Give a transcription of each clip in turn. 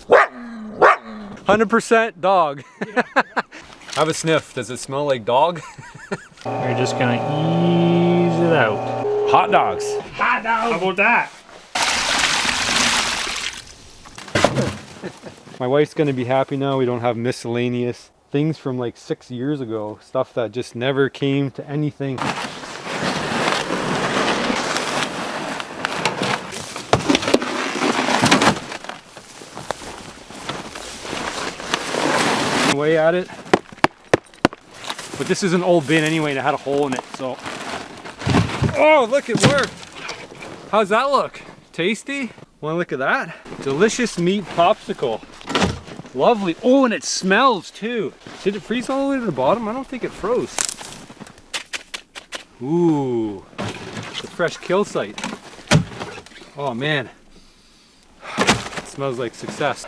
100% dog. Have a sniff. Does it smell like dog? We're just gonna ease it out. Hot dogs. Hot dogs! How about that? My wife's gonna be happy now. We don't have miscellaneous things from like 6 years ago. Stuff that just never came to anything. Way at it. But this is an old bin anyway and it had a hole in it, so. Oh, look, it worked. How's that look? Tasty? Wanna look at that? Delicious meat popsicle. Lovely. Oh, and it smells too. Did it freeze all the way to the bottom? I don't think it froze. Ooh, the fresh kill site. Oh man, it smells like success.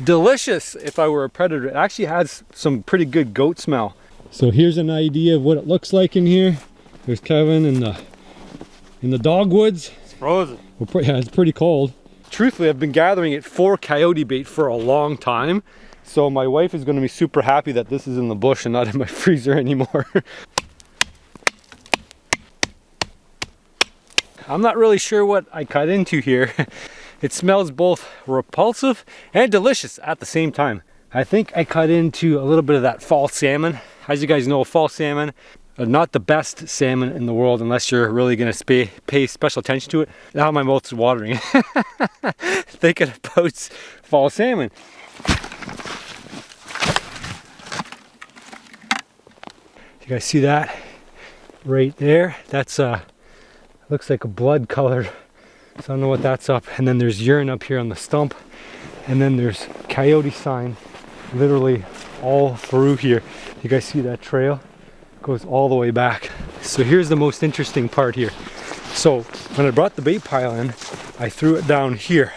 Delicious if I were a predator. It actually has some pretty good goat smell. So here's an idea of what it looks like in here. There's Kevin in the dogwoods. It's frozen. Yeah, it's pretty cold. Truthfully, I've been gathering it for coyote bait for a long time. So my wife is going to be super happy that this is in the bush and not in my freezer anymore. I'm not really sure what I cut into here. It smells both repulsive and delicious at the same time. I think I cut into a little bit of that fall salmon. As you guys know, fall salmon, not the best salmon in the world unless you're really gonna pay special attention to it. Now my mouth is watering. Thinking about fall salmon. You guys see that right there? That's looks like a blood color. So I don't know what that's up. And then there's urine up here on the stump. And then there's coyote sign literally all through here. You guys see that trail? It goes all the way back. So here's the most interesting part here. So when I brought the bait pile in, I threw it down here,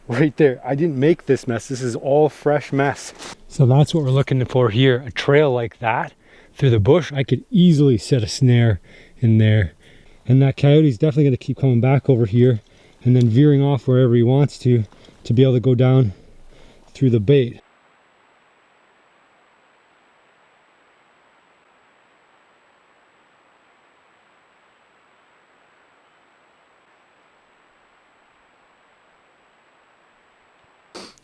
right there. I didn't make this mess. This is all fresh mess. So that's what we're looking for here. A trail like that through the bush. I could easily set a snare in there. And that coyote's definitely going to keep coming back over here and then veering off wherever he wants to be able to go down through the bait.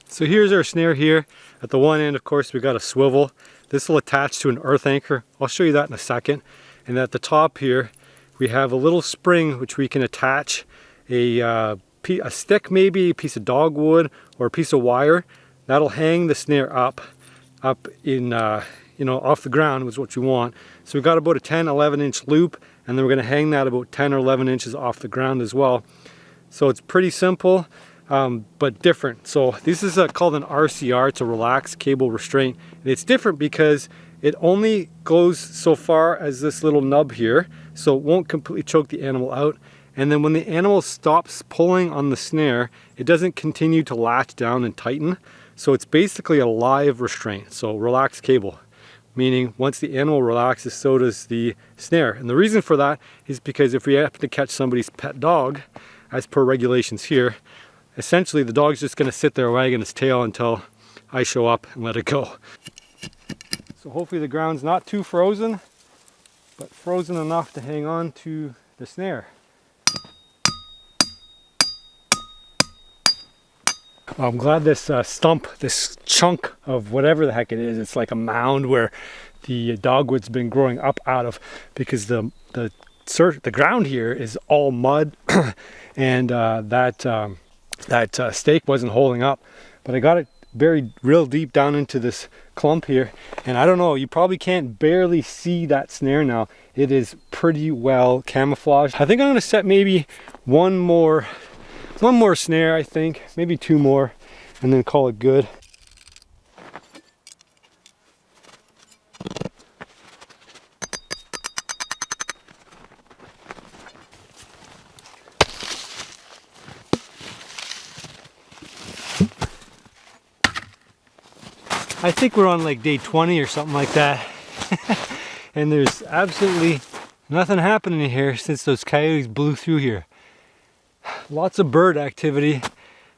So here's our snare here. At the one end, of course, we got a swivel. This will attach to an earth anchor. I'll show you that in a second. And at the top here, we have a little spring which we can attach a stick, maybe a piece of dogwood or a piece of wire. That'll hang the snare up in, off the ground was what you want. So we've got about a 10-11 inch loop, and then we're gonna hang that about 10 or 11 inches off the ground as well. So it's pretty simple, but different. So this is called an RCR. It's a relaxed cable restraint. And it's different because it only goes so far as this little nub here, so it won't completely choke the animal out. And then when the animal stops pulling on the snare, it doesn't continue to latch down and tighten. So it's basically a live restraint. So relaxed cable, meaning once the animal relaxes, so does the snare. And the reason for that is because if we happen to catch somebody's pet dog, as per regulations here, essentially the dog's just gonna sit there wagging its tail until I show up and let it go. So hopefully the ground's not too frozen, but frozen enough to hang on to the snare. I'm glad this stump, this chunk of whatever the heck it is, it's like a mound where the dogwood's been growing up out of, because the ground here is all mud and that stake wasn't holding up. But I got it buried real deep down into this clump here, and I don't know, you probably can't barely see that snare now. It is pretty well camouflaged. I think I'm gonna set maybe one more snare, I think, maybe two more, and then call it good. I think we're on like day 20 or something like that. And there's absolutely nothing happening here since those coyotes blew through here. Lots of bird activity.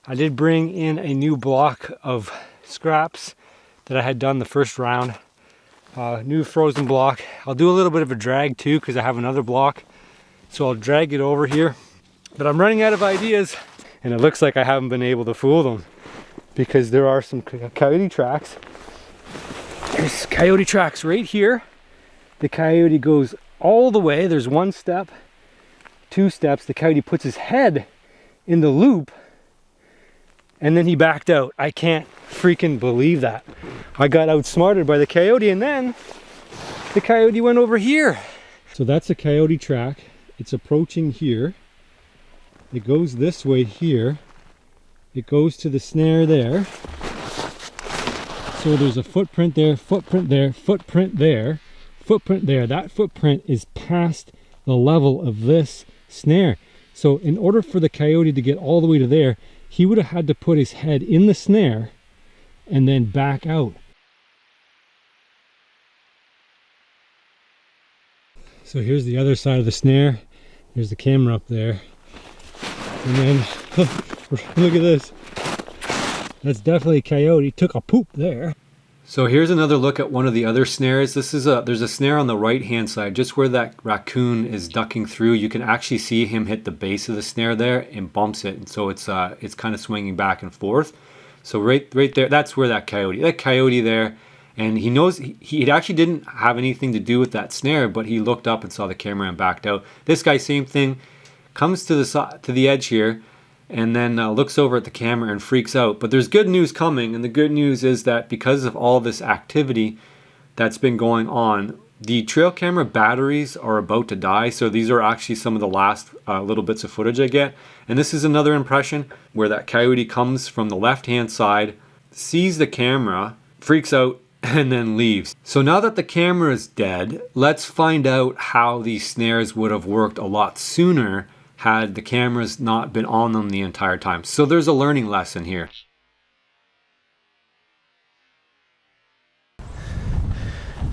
I did bring in a new block of scraps that I had done the first round. New frozen block. I'll do a little bit of a drag too because I have another block. So I'll drag it over here. But I'm running out of ideas and it looks like I haven't been able to fool them because there are some coyote tracks. There's coyote tracks right here. The coyote goes all the way. There's one step, two steps. The coyote puts his head in the loop and then he backed out. I can't freaking believe that. I got outsmarted by the coyote and then the coyote went over here. So that's a coyote track. It's approaching here. It goes this way here. It goes to the snare there. So there's a footprint there, footprint there, footprint there, footprint there. That footprint is past the level of this snare. So in order for the coyote to get all the way to there, he would have had to put his head in the snare and then back out. So here's the other side of the snare. There's the camera up there. And then, look at this. That's definitely a coyote. Took a poop there. So here's another look at one of the other snares. This is there's a snare on the right hand side, just where that raccoon is ducking through. You can actually see him hit the base of the snare there and bumps it. And so it's kind of swinging back and forth. So right there, that's where that coyote there. And he knows he actually didn't have anything to do with that snare, but he looked up and saw the camera and backed out. This guy, same thing, comes to the edge here and then looks over at the camera and freaks out. But there's good news coming, and the good news is that because of all this activity that's been going on, the trail camera batteries are about to die. So these are actually some of the last little bits of footage I get. And this is another impression where that coyote comes from the left-hand side, sees the camera, freaks out, and then leaves. So now that the camera is dead, let's find out how these snares would have worked a lot sooner had the cameras not been on them the entire time. So there's a learning lesson here. All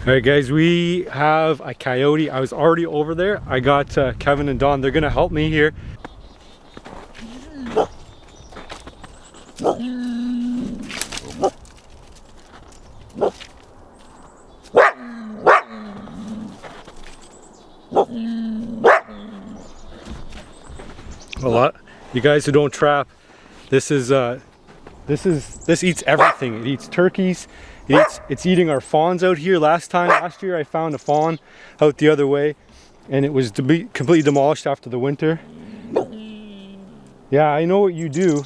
right guys, we have a coyote. I was already over there. I got Kevin and Don. They're gonna help me here. A lot. You guys who don't trap, this eats everything. It eats turkeys. It's eating our fawns out here. Last year I found a fawn out the other way, and it was completely demolished after the winter. Yeah, I know what you do,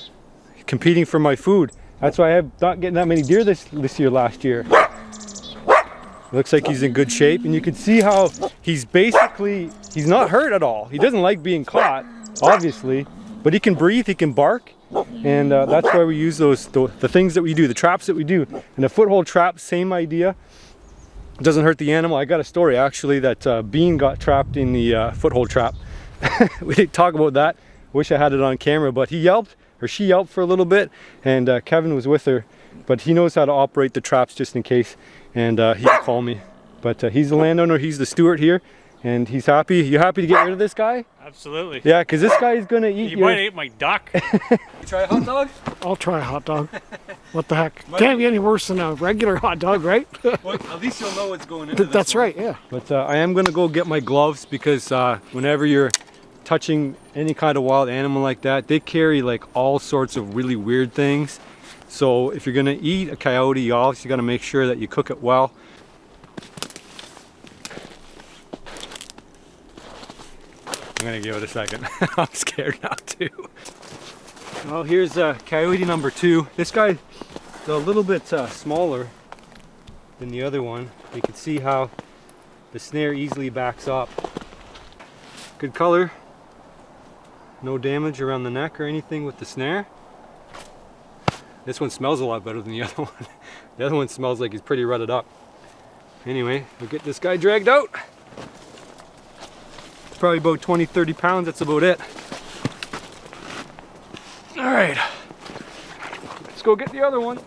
competing for my food. That's why I have not getting that many deer this year. Last year, looks like he's in good shape, and you can see how he's not hurt at all. He doesn't like being caught, obviously, but he can breathe, he can bark, and that's why we use the things that we do, the traps that we do. And the foothold trap, same idea. It doesn't hurt the animal. I got a story actually that Bean got trapped in the foothold trap. We didn't talk about that. Wish I had it on camera, but he yelped, or she yelped for a little bit, and Kevin was with her, but he knows how to operate the traps just in case, and he can call me. But he's the landowner, he's the steward here, and he's happy. You happy to get rid of this guy? Absolutely. Yeah, because this guy is going to eat you. Might eat my duck. You try a hot dog? I'll try a hot dog. What the heck? Can't be any worse than a regular hot dog, right? Well, at least you'll know what's going into this That's one. right, yeah. But I am going to go get my gloves because whenever you're touching any kind of wild animal like that, they carry like all sorts of really weird things. So if you're going to eat a coyote, you obviously got to make sure that you cook it well. I'm gonna give it a second. I'm scared now too. Well, here's coyote number 2. This guy is a little bit smaller than the other one. You can see how the snare easily backs up. Good color. No damage around the neck or anything with the snare. This one smells a lot better than the other one. The other one smells like he's pretty rutted up. Anyway, we'll get this guy dragged out. Probably about 20-30 pounds, that's about it. All right, let's go get the other one.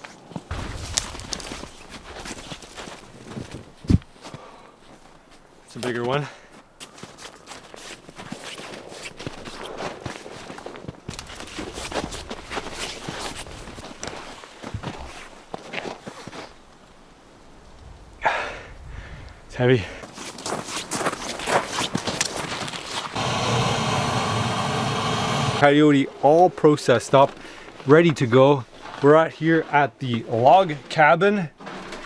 It's a bigger one. It's heavy. Coyote all processed up, ready to go. We're out here at the log cabin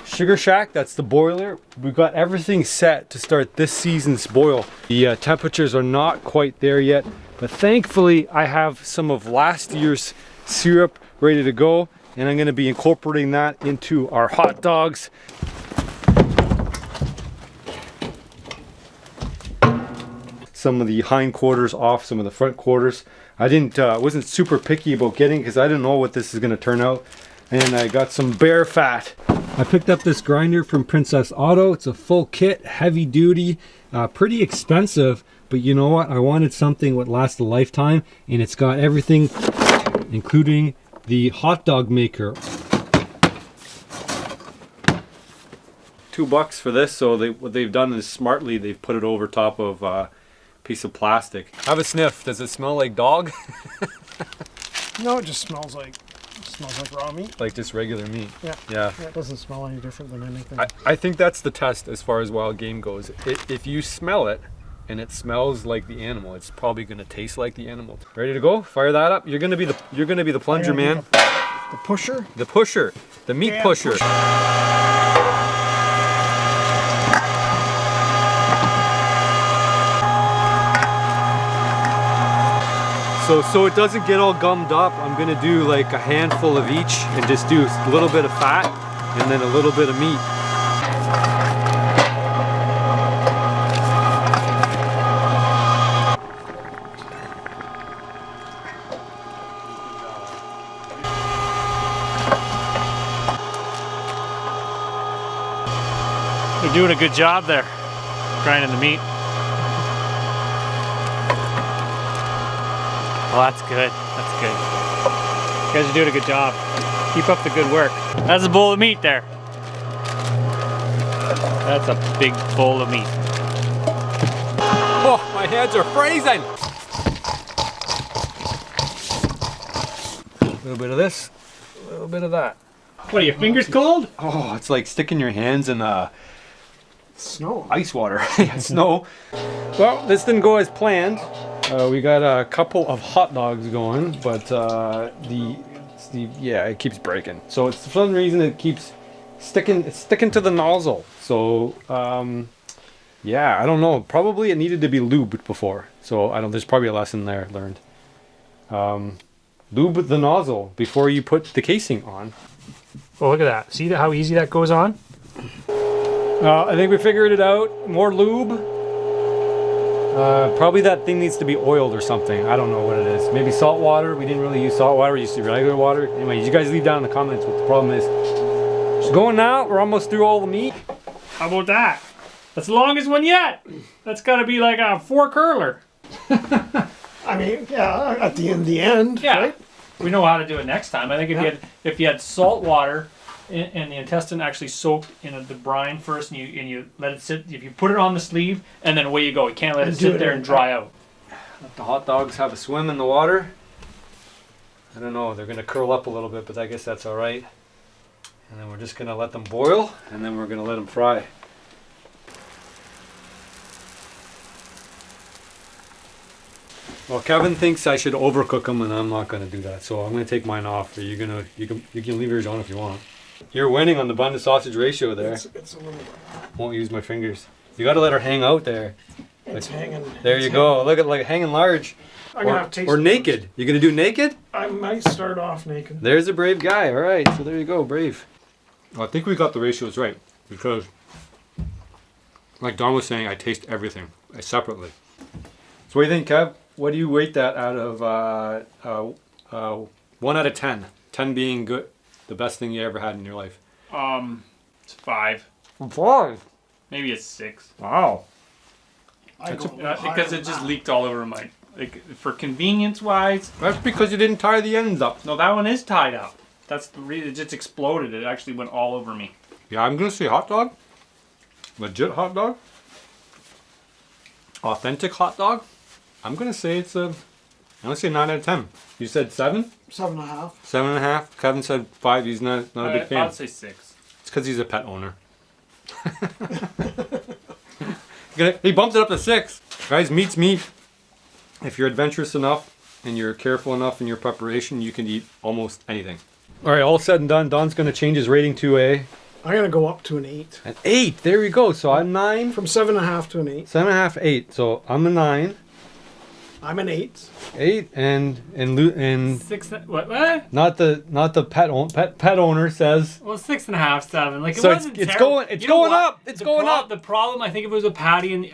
sugar shack. That's the boiler. We've got everything set to start this season's boil. The temperatures are not quite there yet, but thankfully I have some of last year's syrup ready to go, and I'm going to be incorporating that into our hot dogs. Some of the hind quarters off some of the front quarters. I wasn't super picky about getting, because I didn't know what this is going to turn out. And I got some bear fat. I picked up this grinder from Princess Auto. It's a full kit, heavy duty, pretty expensive, but you know what? I wanted something that would last a lifetime, and it's got everything, including the hot dog maker. $2 for this. So what they've done is smartly they've put it over top of piece of plastic. Have a sniff. Does it smell like dog? No, it just smells like raw meat. Like just regular meat. Yeah. Yeah. It doesn't smell any different than anything. I think that's the test as far as wild game goes. If you smell it and it smells like the animal, it's probably going to taste like the animal. Ready to go? Fire that up. You're going to be the plunger, man. The pusher? The pusher. The meat pusher. So it doesn't get all gummed up, I'm gonna do like a handful of each and just do a little bit of fat and then a little bit of meat. You're doing a good job there, grinding the meat. Well, that's good. That's good. You guys are doing a good job. Keep up the good work. That's a bowl of meat there. That's a big bowl of meat. Oh, my hands are freezing! A little bit of this, a little bit of that. What, are your fingers cold? Oh, it's like sticking your hands in Snow. ice water. Snow. Well, this didn't go as planned. We got a couple of hot dogs going, but yeah, it keeps breaking. So it's, for some reason it keeps sticking. It's sticking to the nozzle. So yeah, I don't know. Probably it needed to be lubed before. So I don't. There's probably a lesson there learned. Lube the nozzle before you put the casing on. Oh, look at that. See how easy that goes on? I think we figured it out. More lube. Probably that thing needs to be oiled or something. I don't know what it is. Maybe salt water. We didn't really use salt water. We used regular water. Anyway, you guys leave down in the comments what the problem is. It's going now. We're almost through all the meat. How about that? That's the longest one yet. That's got to be like a 4 curler. I mean, yeah, at the end, Yeah. right? We know how to do it next time. I think if you had salt water and the intestine actually soaked in the brine first, and you let it sit. If you put it on the sleeve, and then away you go. You can't let it sit there and dry out. Let the hot dogs have a swim in the water. I don't know. They're gonna curl up a little bit, but I guess that's all right. And then we're just gonna let them boil, and then we're gonna let them fry. Well, Kevin thinks I should overcook them, and I'm not gonna do that. So I'm gonna take mine off. Or you can leave yours on if you want. You're winning on the bun to sausage ratio there. It's a little. Won't use my fingers. You gotta let her hang out there. It's hanging. There you go. Look at like hanging large. I'm gonna have to taste Or it naked. first. You're gonna do naked? I might start off naked. There's a brave guy. All right. So there you go, brave. Well, I think we got the ratios right because, like Don was saying, I taste everything separately. So what do you think, Kev? What do you rate that out of 1 out of 10? 10 being good, the best thing you ever had in your life. It's 5. 5. Maybe it's 6. Wow. Because it just leaked all over my. Like, for convenience wise. That's because you didn't tie the ends up. No, that one is tied up. That's the reason. It just exploded. It actually went all over me. Yeah, I'm gonna say hot dog. Legit hot dog. Authentic hot dog. I'm gonna say it's I'm gonna say 9 out of 10. You said 7? 7.5. 7.5. Kevin said 5. He's not a big fan. I'd say 6. It's because he's a pet owner. He bumped it up to 6. Guys, meat's meat. If you're adventurous enough and you're careful enough in your preparation, you can eat almost anything. All right, all said and done, Don's going to change his rating to I'm gonna go up to an 8. an 8. There we go. So I'm 9. From 7.5 to an 8. 7.5, 8. So I'm a 9. I'm an 8. 8 and 6. What? not the pet owner says. Well, 6.5, 7. Like So it wasn't it's terrible. going You know what? up. It's going up. The problem, I think, if it was a patty, and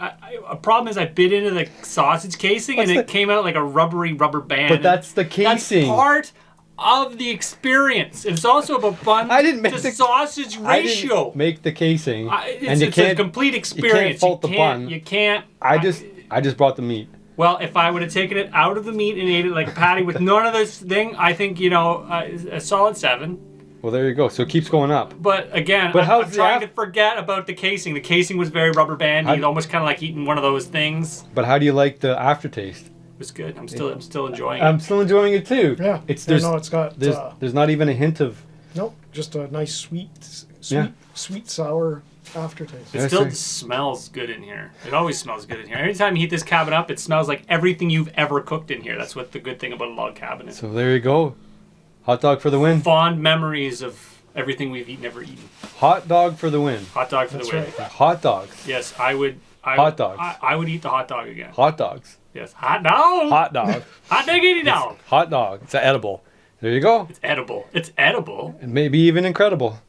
a problem is I bit into the sausage casing, and it came out like a rubber band. But that's the casing. That's part of the experience. It's also about bun I didn't make to the sausage I ratio. didn't make the casing. It's a complete experience. fault the bun. You can't. I just brought the meat. Well, if I would have taken it out of the meat and ate it like a patty with none of this thing, I think, a solid 7. Well, there you go. So it keeps going up. But again, But how's I'm the trying to forget about the casing. The casing was very rubber bandy. It's almost kind of like eating one of those things. But how do you like the aftertaste? It was good. I'm still enjoying it. I'm still enjoying it too. Yeah. It's got there's not even a hint of. nope, just a nice sweet sour aftertaste. It still smells good in here. It always smells good in here. Anytime you heat this cabin up, it smells like everything you've ever cooked in here. That's what the good thing about a log cabin is. So there you go. Hot dog for the win. Fond memories of everything we've never eaten. Hot dog for the win. Hot dog for That's the win. right. Hot dogs. Yes, I would. Hot dogs. I would eat the hot dog again. Hot dogs. Yes, hot dog. Hot dog. Hot diggity dog. Hot dog. It's edible. There you go. It's edible. It's edible. And maybe even incredible.